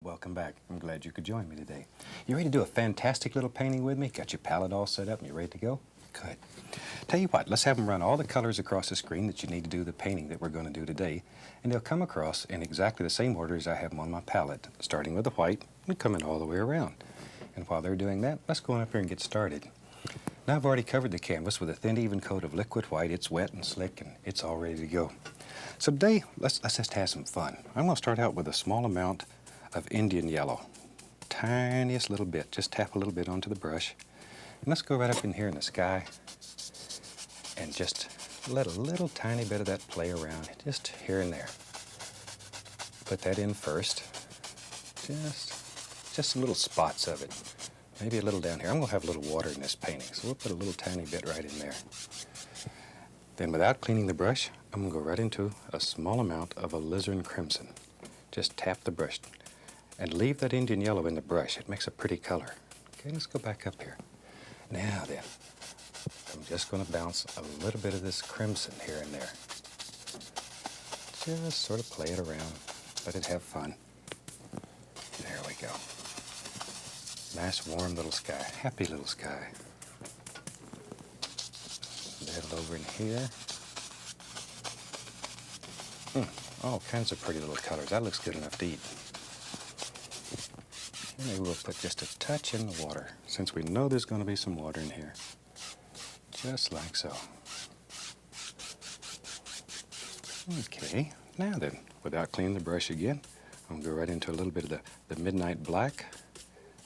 Welcome back. I'm glad you could join me today. You ready to do a fantastic little painting with me? Got your palette all set up and you ready to go? Good. Tell you what, let's have them run all the colors across the screen that you need to do the painting that we're going to do today, and they'll come across in exactly the same order as I have them on my palette, starting with the white and coming all the way around. And while they're doing that, let's go on up here and get started. Now I've already covered the canvas with a thin, even coat of liquid white. It's wet and slick and it's all ready to go. So today, let's just have some fun. I'm going to start out with a small amount of Indian yellow. Tiniest little bit. Just tap a little bit onto the brush. And let's go right up in here in the sky and just let a little tiny bit of that play around, just here and there. Put that in first. Just little spots of it. Maybe a little down here. I'm going to have a little water in this painting, so we'll put a little tiny bit right in there. Then without cleaning the brush, I'm going to go right into a small amount of alizarin crimson. Just tap the brush and leave that Indian yellow in the brush. It makes a pretty color. Okay, let's go back up here. Now then, I'm just going to bounce a little bit of this crimson here and there. Just sort of play it around, let it have fun. There we go. Nice warm little sky, happy little sky. That over in here. All kinds of pretty little colors. That looks good enough to eat. Maybe we'll put just a touch in the water, since we know there's going to be some water in here. Just like so. Okay, now then, without cleaning the brush again, I'm going to go right into a little bit of the midnight black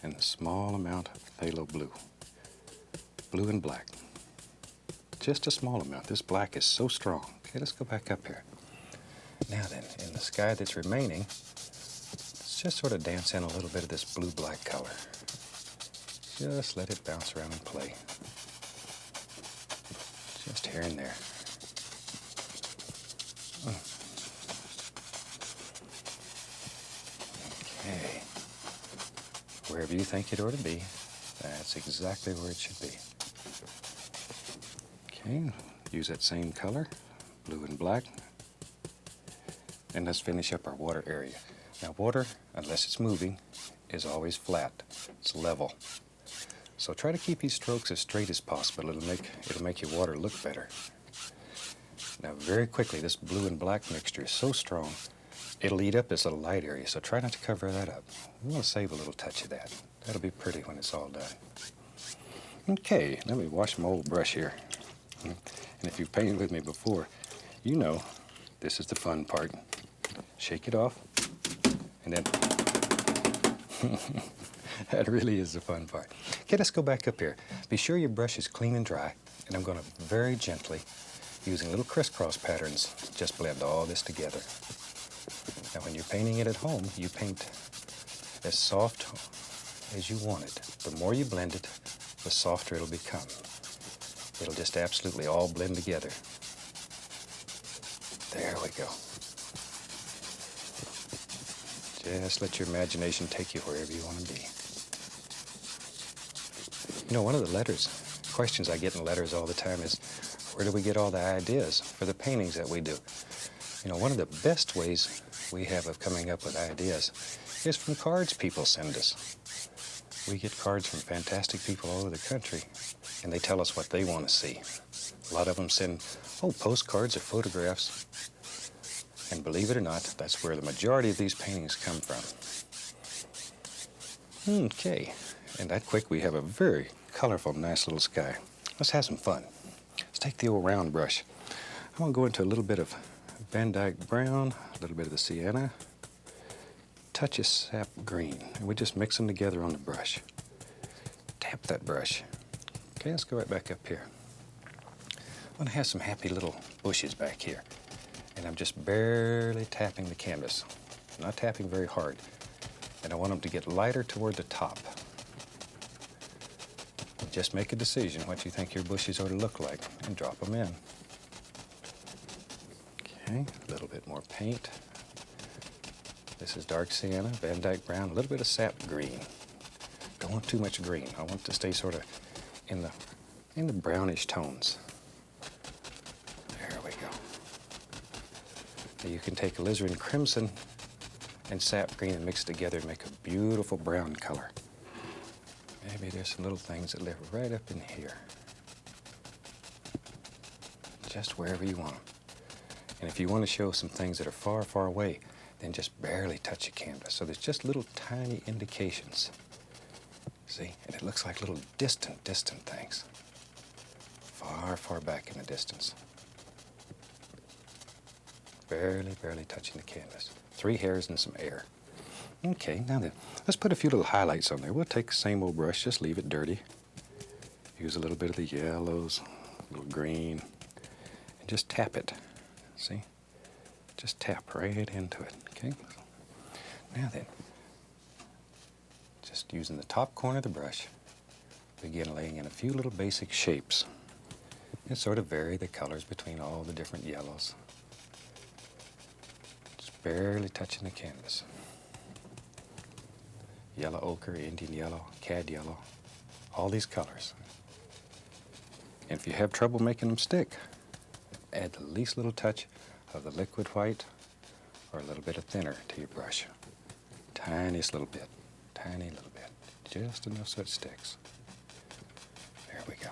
and a small amount of phthalo blue. Blue and black. Just a small amount. This black is so strong. Okay, let's go back up here. Now then, in the sky that's remaining, let's just sort of dance in a little bit of this blue-black color. Just let it bounce around and play. Just here and there. Okay. Wherever you think it ought to be, that's exactly where it should be. Okay, use that same color, blue and black. And let's finish up our water area. Now water, unless it's moving, is always flat. It's level. So try to keep these strokes as straight as possible. It'll make your water look better. Now very quickly, this blue and black mixture is so strong, it'll eat up this little light area, so try not to cover that up. We want to save a little touch of that. That'll be pretty when it's all done. Okay, let me wash my old brush here. And if you've painted with me before, you know this is the fun part. Shake it off, and then that really is the fun part. Okay, let's go back up here. Be sure your brush is clean and dry, and I'm going to very gently, using little crisscross patterns, just blend all this together. Now when you're painting it at home, you paint as soft as you want it. The more you blend it, the softer it'll become. It'll just absolutely all blend together. There we go. Just let your imagination take you wherever you want to be. You know, one of the questions I get in letters all the time is, where do we get all the ideas for the paintings that we do? You know, one of the best ways we have of coming up with ideas is from cards people send us. We get cards from fantastic people all over the country, and they tell us what they want to see. A lot of them send, postcards or photographs. And believe it or not, that's where the majority of these paintings come from. Okay, and that quick we have a very colorful, nice little sky. Let's have some fun. Let's take the old round brush. I'm going to go into a little bit of Van Dyke brown, a little bit of the sienna, touch of sap green, and we just mix them together on the brush. Tap that brush. Okay, let's go right back up here. I'm going to have some happy little bushes back here. And I'm just barely tapping the canvas. I'm not tapping very hard. And I want them to get lighter toward the top. Just make a decision what you think your bushes ought to look like and drop them in. Okay, a little bit more paint. This is dark sienna, Van Dyke brown, a little bit of sap green. Don't want too much green. I want it to stay sort of in the brownish tones. There we go. Now you can take alizarin crimson and sap green and mix together and make a beautiful brown color. Maybe there's some little things that live right up in here. Just wherever you want them. And if you want to show some things that are far, far away, then just barely touch your canvas. So there's just little tiny indications. See? And it looks like little distant things. Far, far back in the distance. Barely touching the canvas. 3 hairs and some air. Okay, now then, let's put a few little highlights on there. We'll take the same old brush, just leave it dirty. Use a little bit of the yellows, a little green, and just tap it. See? Just tap right into it, okay? Now then, just using the top corner of the brush, begin laying in a few little basic shapes and sort of vary the colors between all the different yellows. Just barely touching the canvas. Yellow ochre, Indian yellow, cad yellow, all these colors. And if you have trouble making them stick, add the least little touch of the liquid white or a little bit of thinner to your brush. Tiniest little bit, tiny little bit, just enough so it sticks. There we go.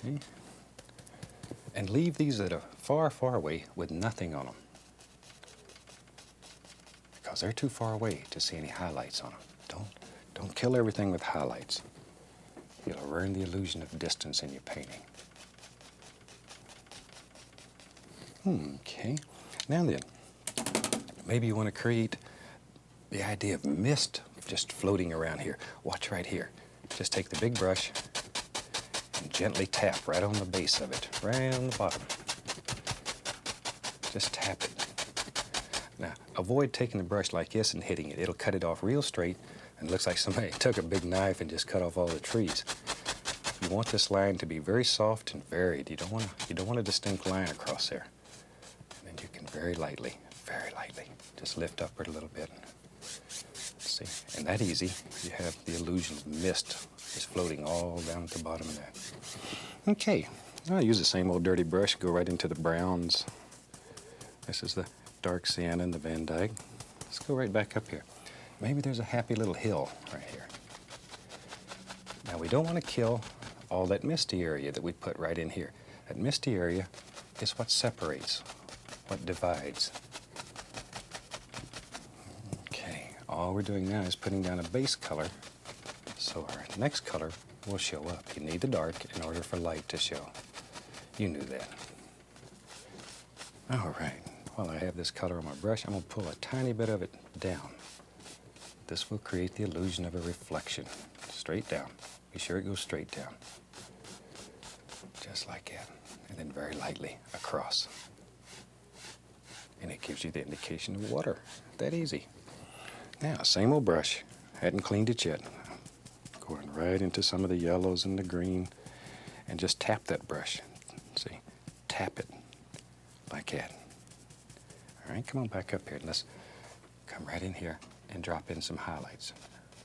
Okay. And leave these that are far, far away with nothing on them, because they're too far away to see any highlights on them. Don't kill everything with highlights. You'll ruin the illusion of distance in your painting. Okay, now then, maybe you want to create the idea of mist just floating around here. Watch right here. Just take the big brush and gently tap right on the base of it, right on the bottom. Just tap it. Now, avoid taking the brush like this and hitting it. It'll cut it off real straight, and it looks like somebody took a big knife and just cut off all the trees. You want this line to be very soft and varied. You don't want a distinct line across there. And then you can very lightly, just lift upward a little bit. See, and that easy, you have the illusion of mist just floating all down at the bottom of that. Okay, I'll use the same old dirty brush, go right into the browns. This is the dark sienna and the Van Dyke. Let's go right back up here. Maybe there's a happy little hill right here. Now we don't want to kill all that misty area that we put right in here. That misty area is what separates, what divides. Okay, all we're doing now is putting down a base color so our next color will show up. You need the dark in order for light to show. You knew that. All right, while I have this color on my brush, I'm going to pull a tiny bit of it down. This will create the illusion of a reflection. Straight down. Be sure it goes straight down. Just like that. And then very lightly across. And it gives you the indication of water. That easy. Now, same old brush. Hadn't cleaned it yet. Going right into some of the yellows and the green. And just tap that brush. See? Tap it. Like that. All right, come on back up here. And let's come right in here and drop in some highlights.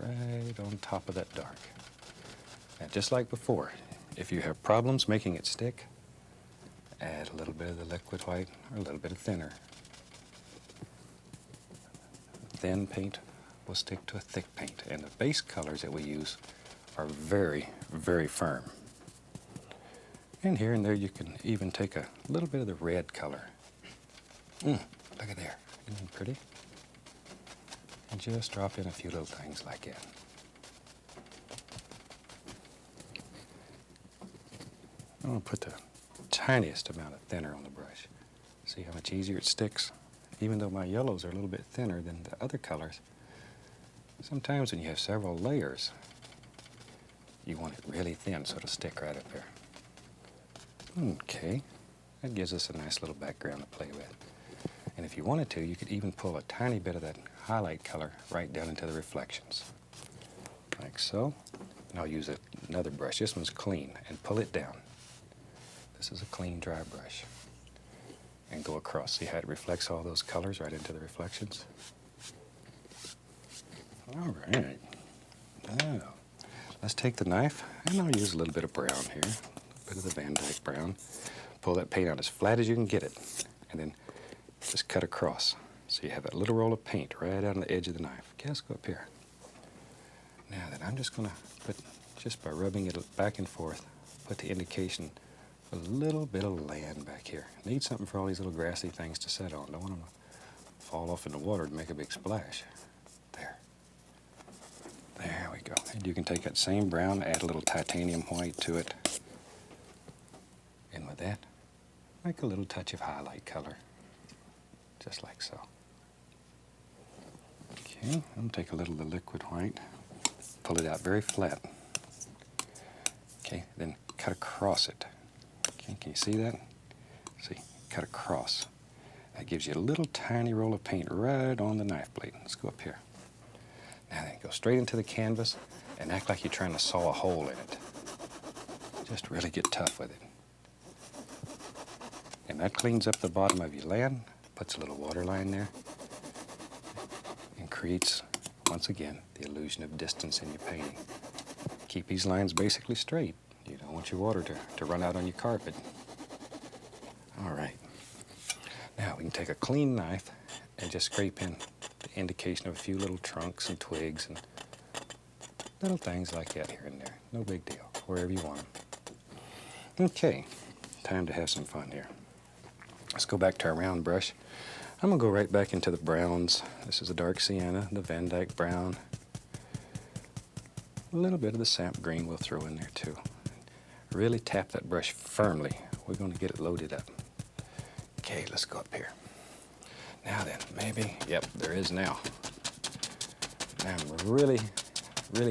Right on top of that dark. Now, just like before, if you have problems making it stick, add a little bit of the liquid white or a little bit of thinner. Thin paint will stick to a thick paint, and the base colors that we use are very, very firm. And here and there you can even take a little bit of the red color. Look at there. Isn't it pretty? And just drop in a few little things like that. I'm going to put the tiniest amount of thinner on the brush. See how much easier it sticks? Even though my yellows are a little bit thinner than the other colors, sometimes when you have several layers, you want it really thin so it'll stick right up there. Okay, that gives us a nice little background to play with. And if you wanted to, you could even pull a tiny bit of that highlight color right down into the reflections. Like so. And I'll use another brush. This one's clean, and pull it down. This is a clean, dry brush. And go across. See how it reflects all those colors right into the reflections? All right. Now, let's take the knife, and I'll use a little bit of brown here. A bit of the Van Dyke brown. Pull that paint out as flat as you can get it. And then just cut across. So you have that little roll of paint right out on the edge of the knife. Okay, let's go up here. Now then, I'm just going to put, just by rubbing it back and forth, put the indication of a little bit of land back here. Need something for all these little grassy things to set on. Don't want them to fall off in the water and make a big splash. There. There we go. And you can take that same brown, add a little titanium white to it. And with that, make a little touch of highlight color. Just like so. Okay, I'm going to take a little of the liquid white, pull it out very flat. Okay, then cut across it. Okay, can you see that? See, cut across. That gives you a little tiny roll of paint right on the knife blade. Let's go up here. Now then, go straight into the canvas and act like you're trying to saw a hole in it. Just really get tough with it. And that cleans up the bottom of your land, puts a little water line there, and creates, once again, the illusion of distance in your painting. Keep these lines basically straight. You don't want your water to run out on your carpet. All right. Now we can take a clean knife and just scrape in the indication of a few little trunks and twigs and little things like that here and there. No big deal, wherever you want them. Okay, time to have some fun here. Let's go back to our round brush. I'm going to go right back into the browns. This is a dark sienna, the Van Dyke brown. A little bit of the sap green we'll throw in there too. Really tap that brush firmly. We're going to get it loaded up. Okay, let's go up here. Now then, maybe, yep, there is now. Now I'm really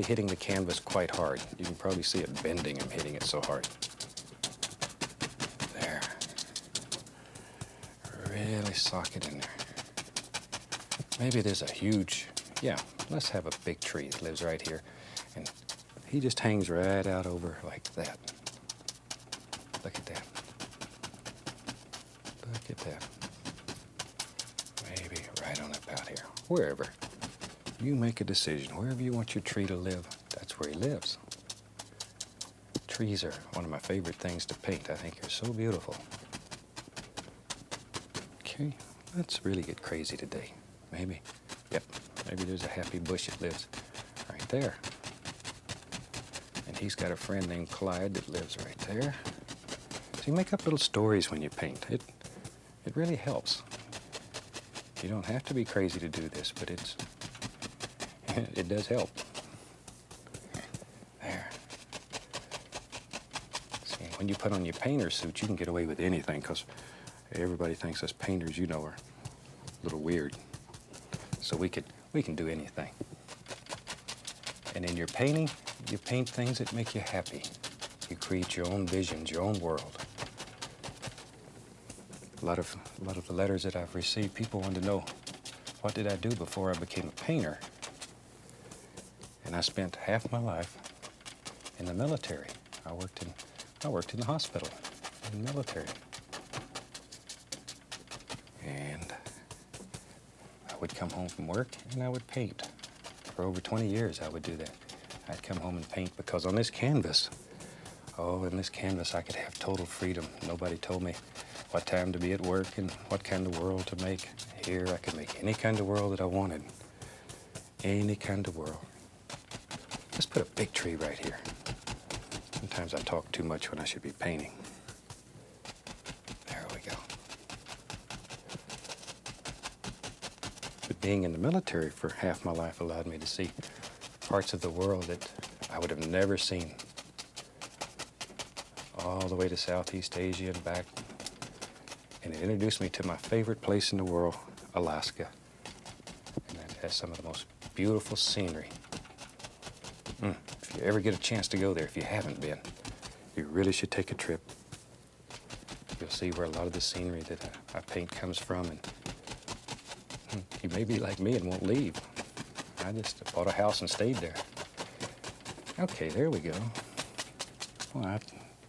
hitting the canvas quite hard. You can probably see it bending. I'm hitting it so hard. There. Really sock it in there. Maybe there's a huge, yeah, let's have a big tree that lives right here. And he just hangs right out over like that. Look at that. Look at that. Maybe right on about here. Wherever. You make a decision. Wherever you want your tree to live, that's where he lives. Trees are one of my favorite things to paint. I think they're so beautiful. Okay, let's really get crazy today. Maybe, yep, maybe there's a happy bush that lives right there. And he's got a friend named Clyde that lives right there. So you make up little stories when you paint. It really helps. You don't have to be crazy to do this, but it does help. There. See, when you put on your painter suit, you can get away with anything because everybody thinks us painters, you know, are a little weird. So we can do anything. And in your painting, you paint things that make you happy. You create your own visions, your own world. A lot of the letters that I've received, people want to know, what did I do before I became a painter? And I spent half my life in the military. I worked in the hospital, in the military. And I would come home from work and I would paint. For over 20 years I would do that. I'd come home and paint because on this canvas, in this canvas I could have total freedom. Nobody told me what time to be at work and what kind of world to make. Here I could make any kind of world that I wanted. Any kind of world. Let's put a big tree right here. Sometimes I talk too much when I should be painting. There we go. But being in the military for half my life allowed me to see parts of the world that I would have never seen. All the way to Southeast Asia and back. And it introduced me to my favorite place in the world, Alaska. And that has some of the most beautiful scenery. If you ever get a chance to go there, if you haven't been, you really should take a trip. You'll see where a lot of the scenery that I paint comes from. And you may be like me and won't leave. I just bought a house and stayed there. Okay, there we go. Well, I'm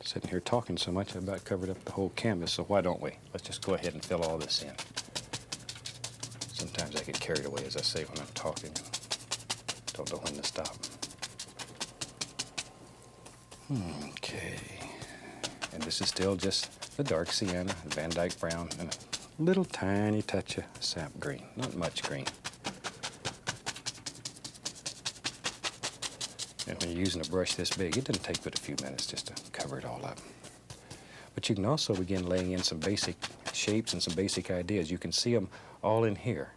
sitting here talking so much I about covered up the whole canvas, so why don't we? Let's just go ahead and fill all this in. Sometimes I get carried away, as I say, when I'm talking. Don't know when to stop. Okay. And this is still just the dark sienna, the Van Dyke brown, and a little tiny touch of sap green, not much green. And when you're using a brush this big, it doesn't take but a few minutes just to cover it all up. But you can also begin laying in some basic shapes and some basic ideas. You can see them all in here.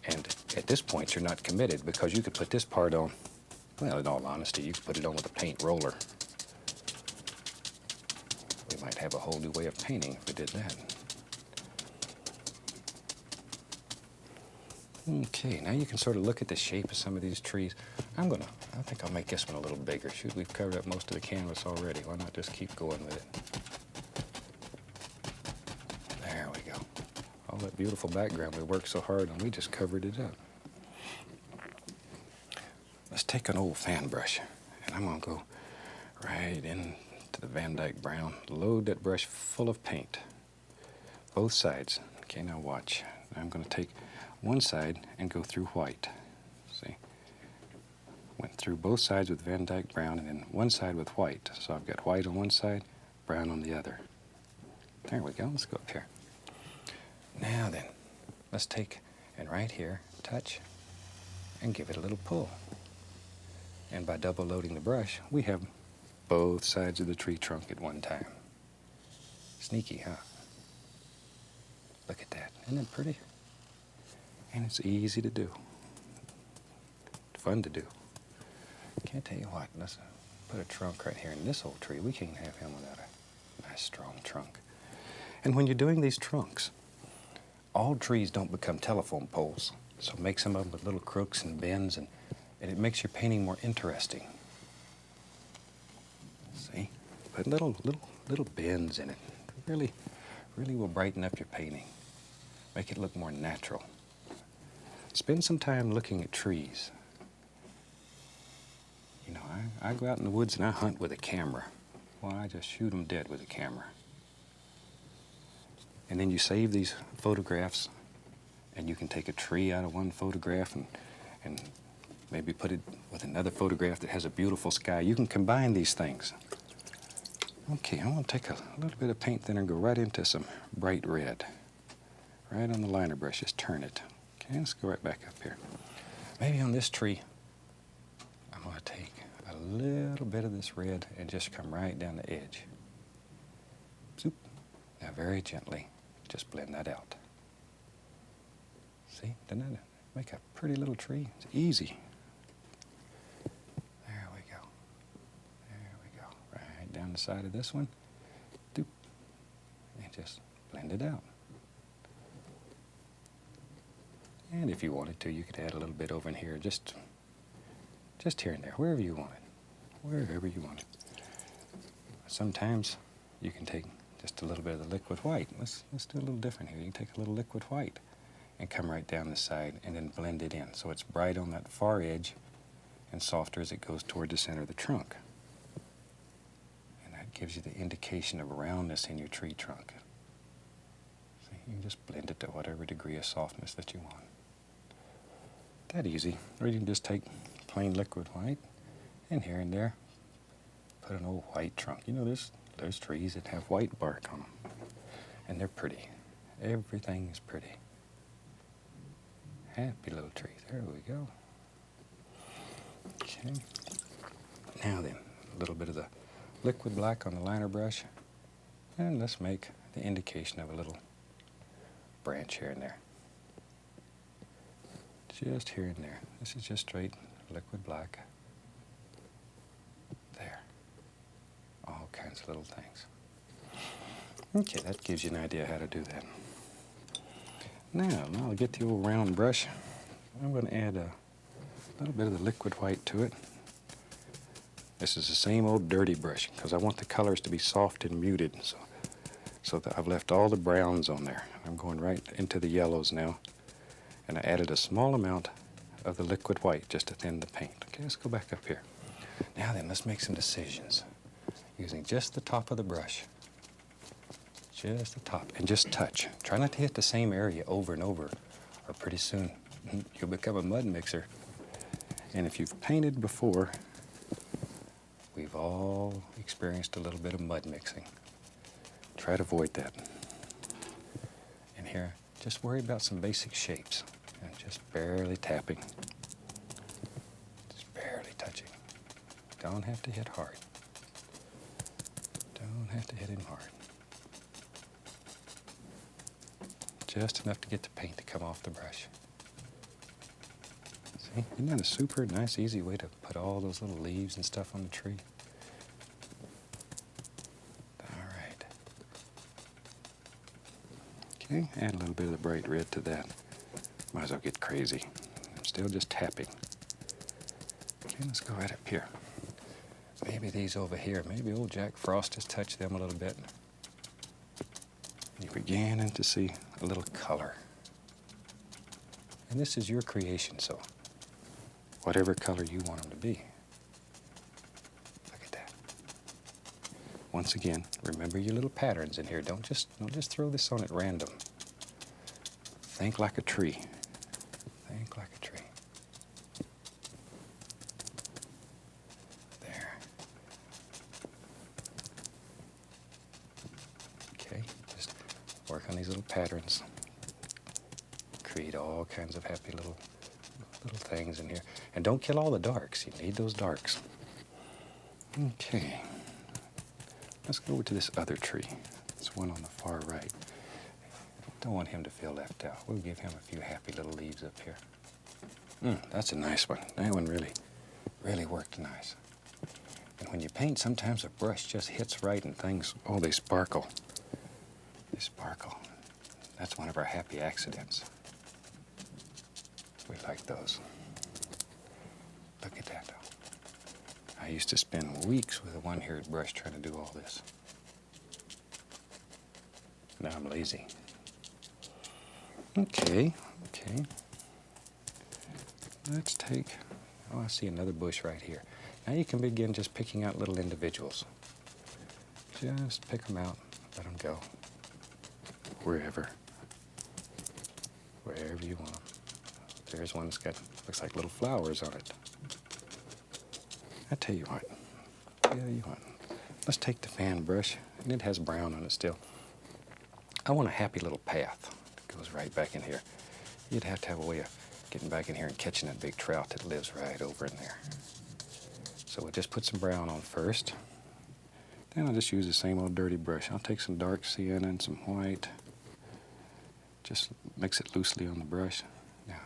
And at this point, you're not committed because you could put this part on, well, in all honesty, you could put it on with a paint roller. We might have a whole new way of painting if we did that. Okay, now you can sort of look at the shape of some of these trees. I think I'll make this one a little bigger. Shoot, we've covered up most of the canvas already. Why not just keep going with it? There we go. All that beautiful background we worked so hard on, we just covered it up. Let's take an old fan brush, and I'm gonna go right into the Van Dyke brown. Load that brush full of paint. Both sides. Okay, now watch. I'm gonna take one side and go through white. See? Went through both sides with Van Dyke brown and then one side with white. So I've got white on one side, brown on the other. There we go. Let's go up here. Now then, let's take and right here, touch, and give it a little pull. And by double loading the brush, we have both sides of the tree trunk at one time. Sneaky, huh? Look at that. Isn't it pretty? And it's easy to do. Fun to do. Can't tell you what, let's put a trunk right here in this old tree. We can't have him without a nice strong trunk. And when you're doing these trunks, all trees don't become telephone poles. So make some of them with little crooks and bends, and it makes your painting more interesting. See? Put little bends in it. Really will brighten up your painting. Make it look more natural. Spend some time looking at trees. You know, I go out in the woods and I hunt with a camera. Well, I just shoot them dead with a camera. And then you save these photographs, and you can take a tree out of one photograph and maybe put it with another photograph that has a beautiful sky. You can combine these things. Okay, I'm going to take a little bit of paint thinner and go right into some bright red. Right on the liner brush, just turn it. Okay, let's go right back up here. Maybe on this tree, I'm going to take a little bit of this red and just come right down the edge. Zoop. Now very gently, just blend that out. See, doesn't that make a pretty little tree? It's easy. There we go. There we go. Right down the side of this one. Doop. And just blend it out. And if you wanted to, you could add a little bit over in here, just here and there, wherever you want it. Wherever you want it. Sometimes you can take just a little bit of the liquid white. Let's do a little different here. You can take a little liquid white and come right down the side and then blend it in so it's bright on that far edge and softer as it goes toward the center of the trunk. And that gives you the indication of roundness in your tree trunk. So you can just blend it to whatever degree of softness that you want. That easy. Or you can just take plain liquid white and here and there put an old white trunk. You know, there's trees that have white bark on them, and they're pretty. Everything is pretty. Happy little tree. There we go. Okay. Now then, a little bit of the liquid black on the liner brush, and let's make the indication of a little branch here and there. Just here and there. This is just straight liquid black. There. All kinds of little things. Okay, that gives you an idea how to do that. Now I'll get the old round brush. I'm going to add a little bit of the liquid white to it. This is the same old dirty brush because I want the colors to be soft and muted. So that I've left all the browns on there. I'm going right into the yellows now. And I added a small amount of the liquid white just to thin the paint. Okay, let's go back up here. Now then, let's make some decisions. Using just the top of the brush. Just the top. And just touch. Try not to hit the same area over and over, or pretty soon you'll become a mud mixer. And if you've painted before, we've all experienced a little bit of mud mixing. Try to avoid that. Just worry about some basic shapes and just barely tapping. Just barely touching. Don't have to hit hard. Don't have to hit him hard. Just enough to get the paint to come off the brush. See, isn't that a super nice, easy way to put all those little leaves and stuff on the tree? All right. Okay, add a little bit of the bright red to that. Might as well get crazy. I'm still just tapping. Okay, let's go right up here. Maybe these over here, maybe old Jack Frost has touched them a little bit. You're beginning to see a little color. And this is your creation, so whatever color you want them to be. Look at that. Once again, remember your little patterns in here. Don't just throw this on at random. Think like a tree. Think like a tree. There. Okay, just work on these little patterns. Create all kinds of happy little things in here. And don't kill all the darks. You need those darks. Okay. Let's go over to this other tree. This one on the far right. Don't want him to feel left out. We'll give him a few happy little leaves up here. That's a nice one. That one really worked nice. And when you paint, sometimes a brush just hits right and things, oh, they sparkle. They sparkle. That's one of our happy accidents. We like those. Look at that. I used to spend weeks with a one-haired brush trying to do all this. Now I'm lazy. Okay. Let's take, oh, I see another bush right here. Now you can begin just picking out little individuals. Just pick them out, let them go. Wherever you want them. There's one that's got, looks like little flowers on it. I tell you what, let's take the fan brush, and it has brown on it still. I want a happy little path that goes right back in here. You'd have to have a way of getting back in here and catching that big trout that lives right over in there. So we'll just put some brown on first. Then I'll just use the same old dirty brush. I'll take some dark sienna and some white. Just mix it loosely on the brush. Now,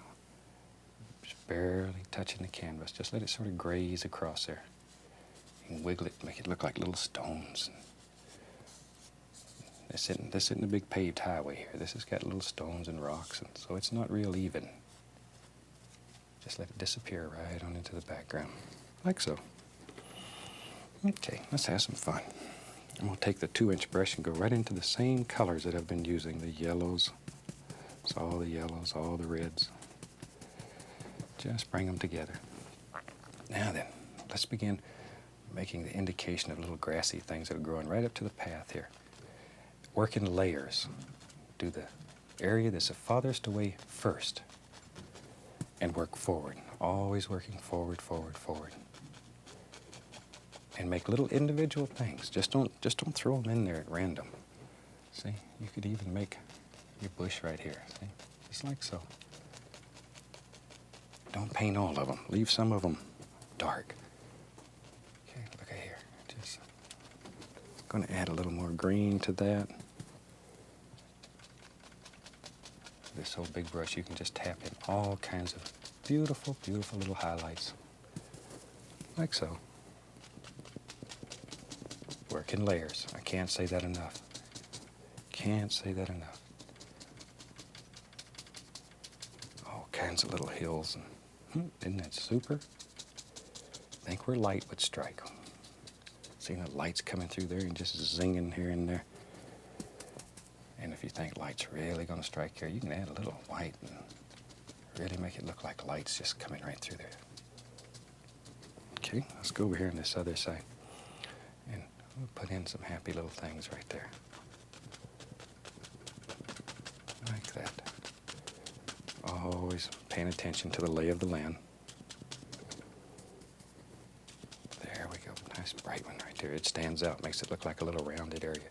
just barely touching the canvas. Just let it sort of graze across there. You can wiggle it, make it look like little stones. This isn't a big paved highway here. This has got little stones and rocks, and so it's not real even. Just let it disappear right on into the background, like so. Okay, let's have some fun. I'm going to take the 2-inch brush and go right into the same colors that I've been using, the yellows. It's all the yellows, all the reds. Just bring them together. Now then, let's begin making the indication of little grassy things that are growing right up to the path here. Work in layers. Do the area that's the farthest away first. And work forward. Always working forward, forward, forward. And make little individual things. Just don't throw them in there at random. See, you could even make your bush right here. See, just like so. Don't paint all of them. Leave some of them dark. Okay, look at here. Just going to add a little more green to that. This whole big brush, you can just tap in all kinds of beautiful, beautiful little highlights. Like so. Work in layers. I can't say that enough. Can't say that enough. All kinds of little hills. And, isn't that super? Think where light would strike. Seeing the lights coming through there and just zinging here and there. And if you think light's really going to strike here, you can add a little white and really make it look like light's just coming right through there. Okay, let's go over here on this other side. And we'll put in some happy little things right there. Like that. Always paying attention to the lay of the land. There we go. Nice bright one right there. It stands out, makes it look like a little rounded area.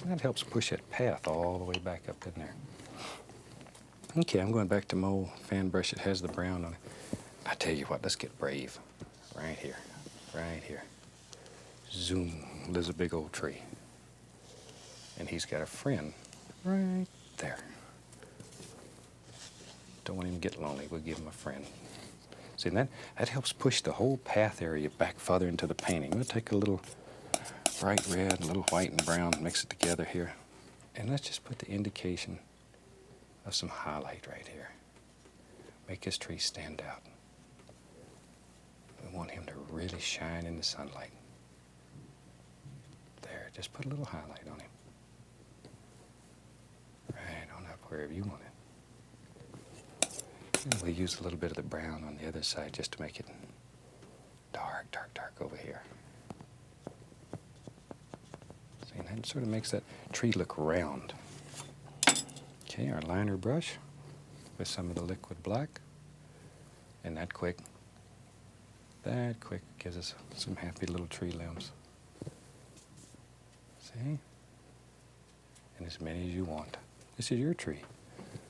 And that helps push that path all the way back up in there. Okay, I'm going back to my old fan brush that has the brown on it. I tell you what, let's get brave. Right here, right here. Zoom, there's a big old tree. And he's got a friend right there. Don't want him to get lonely, we'll give him a friend. See, that helps push the whole path area back further into the painting. We'll take a little bright red, a little white and brown, mix it together here. And let's just put the indication of some highlight right here. Make his tree stand out. We want him to really shine in the sunlight. There, just put a little highlight on him. Right on up wherever you want it. And we'll use a little bit of the brown on the other side just to make it dark, dark, dark over here. See, and that sort of makes that tree look round. Okay, our liner brush with some of the liquid black. And that quick gives us some happy little tree limbs. See? And as many as you want. This is your tree.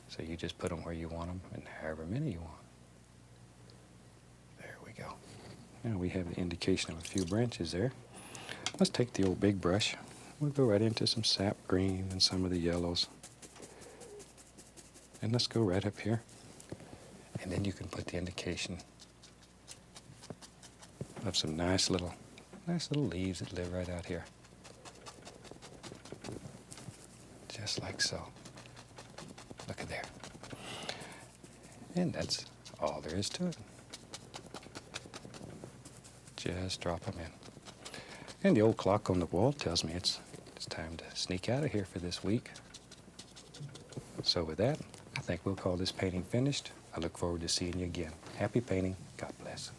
So you just put them where you want them and however many you want. There we go. Now we have the indication of a few branches there. Let's take the old big brush. We'll go right into some sap green and some of the yellows. And let's go right up here. And then you can put the indication of some nice little leaves that live right out here. Just like so. Look at there. And that's all there is to it. Just drop them in. And the old clock on the wall tells me it's time to sneak out of here for this week. So with that, I think we'll call this painting finished. I look forward to seeing you again. Happy painting. God bless.